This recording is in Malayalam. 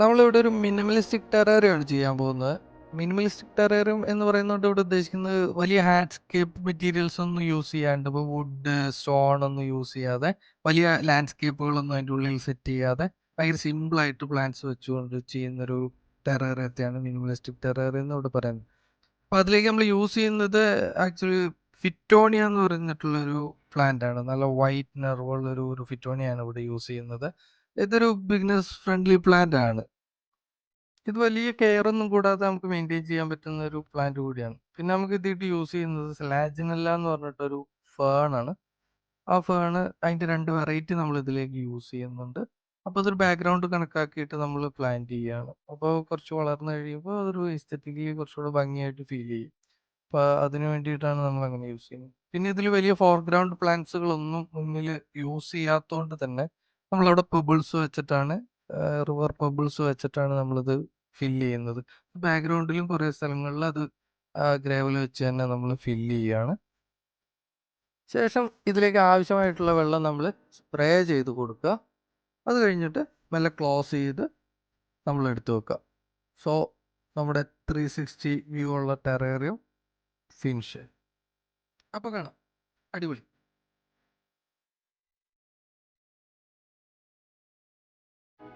നമ്മളിവിടെ ഒരു മിനിമലിസ്റ്റിക് ടെറേറിയമാണ് ചെയ്യാൻ പോകുന്നത്. മിനിമലിസ്റ്റിക് ടെറേറിയം എന്ന് പറയുന്നതുകൊണ്ട് ഇവിടെ ഉദ്ദേശിക്കുന്നത് വലിയ ഹാൻഡ്സ്കേപ്പ് മെറ്റീരിയൽസ് ഒന്നും യൂസ് ചെയ്യാണ്ട്, ഇപ്പോൾ വുഡ്, സ്റ്റോൺ ഒന്നും യൂസ് ചെയ്യാതെ, വലിയ ലാൻഡ്സ്കേപ്പുകളൊന്നും അതിൻ്റെ ഉള്ളിൽ സെറ്റ് ചെയ്യാതെ, ഭയങ്കര സിമ്പിളായിട്ട് പ്ലാന്റ്സ് വെച്ചുകൊണ്ട് ചെയ്യുന്നൊരു ടെറേറിയത്തെയാണ് മിനിമലിസ്റ്റിക് ടെറേറിയം എന്ന് ഇവിടെ പറയുന്നത്. അപ്പോൾ അതിലേക്ക് നമ്മൾ യൂസ് ചെയ്യുന്നത് ആക്ച്വലി ഫിറ്റോണിയ എന്ന് പറഞ്ഞിട്ടുള്ളൊരു പ്ലാന്റ് ആണ്. നല്ല വൈറ്റ് നെർവുള്ളൊരു ഫിറ്റോണിയാണ് ഇവിടെ യൂസ് ചെയ്യുന്നത്. ഇതൊരു ബിഗിനേഴ്സ് ഫ്രണ്ട്ലി പ്ലാന്റ് ആണ്. ഇത് വലിയ കെയർ ഒന്നും കൂടാതെ നമുക്ക് മെയിൻറ്റെയിൻ ചെയ്യാൻ പറ്റുന്ന ഒരു പ്ലാന്റ് കൂടിയാണ്. പിന്നെ നമുക്ക് ഇതിട്ട് യൂസ് ചെയ്യുന്നത് സ്ലാജിനല്ല എന്ന് പറഞ്ഞിട്ടൊരു ഫേൺ ആണ്. ആ ഫേണ് അതിൻ്റെ 2 വെറൈറ്റി നമ്മൾ ഇതിലേക്ക് യൂസ് ചെയ്യുന്നുണ്ട്. അപ്പോൾ അതൊരു ബാക്ക്ഗ്രൗണ്ട് കണക്കാക്കിയിട്ട് നമ്മൾ പ്ലാന്റ് ചെയ്യുകയാണ്. അപ്പോൾ കുറച്ച് വളർന്നു കഴിയുമ്പോൾ അതൊരു എസ്തെറ്റിക്കലി കുറച്ചുകൂടെ ഭംഗിയായിട്ട് ഫീൽ ചെയ്യും. അപ്പോൾ അതിന് വേണ്ടിയിട്ടാണ് നമ്മൾ അങ്ങനെ യൂസ് ചെയ്യുന്നത്. പിന്നെ ഇതിൽ വലിയ ഫോർഗ്രൗണ്ട് പ്ലാന്റ്സുകളൊന്നും മുന്നിൽ യൂസ് ചെയ്യാത്തതുകൊണ്ട് തന്നെ നമ്മളവിടെ പെബിൾസ് വെച്ചിട്ടാണ്, റിവർ പെബിൾസ് വെച്ചിട്ടാണ് നമ്മളിത് ഫില്ല് ചെയ്യുന്നത്. ബാക്ക്ഗ്രൗണ്ടിലും കുറേ സ്ഥലങ്ങളിൽ അത് ഗ്രേവൽ വെച്ച് തന്നെ നമ്മൾ ഫില്ല് ചെയ്യുകയാണ്. ശേഷം ഇതിലേക്ക് ആവശ്യമായിട്ടുള്ള വെള്ളം നമ്മൾ സ്പ്രേ ചെയ്ത് കൊടുക്കുക. അത് കഴിഞ്ഞിട്ട് മെല്ലെ ക്ലോസ് ചെയ്ത് നമ്മൾ എടുത്തു വെക്കുക. സോ നമ്മുടെ 360 വ്യൂ ഉള്ള ടെറേറിയം ഫിനിഷ്. അപ്പോൾ കാണാം. അടിപൊളി.